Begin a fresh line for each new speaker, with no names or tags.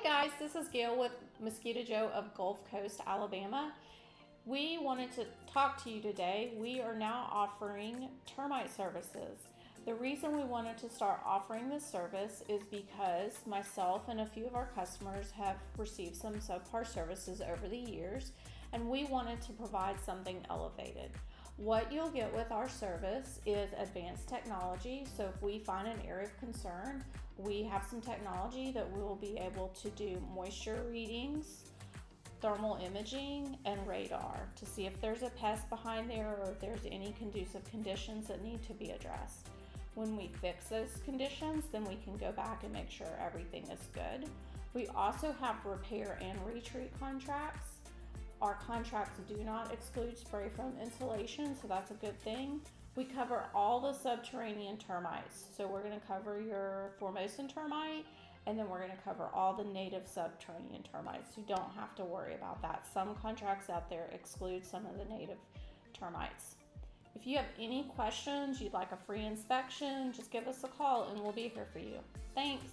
guys, this is Gail with Mosquito Joe of Gulf Coast, Alabama. We wanted to talk to you today. We are now offering termite services. The reason we wanted to start offering this service is because myself and a few of our customers have received some subpar services over the years, and we wanted to provide something elevated. What you'll get with our service is advanced technology. So if we find an area of concern, we have some technology that we will be able to do moisture readings, thermal imaging, and radar to see if there's a pest behind there or if there's any conducive conditions that need to be addressed. When we fix those conditions, then we can go back and make sure everything is good. We also have repair and retreat contracts. Our contracts do not exclude spray foam insulation, so that's a good thing. We cover all the subterranean termites. So we're going to cover your Formosan termite, and then we're going to cover all the native subterranean termites. You don't have to worry about that. Some contracts out there exclude some of the native termites. If you have any questions, you'd like a free inspection, just give us a call and we'll be here for you. Thanks.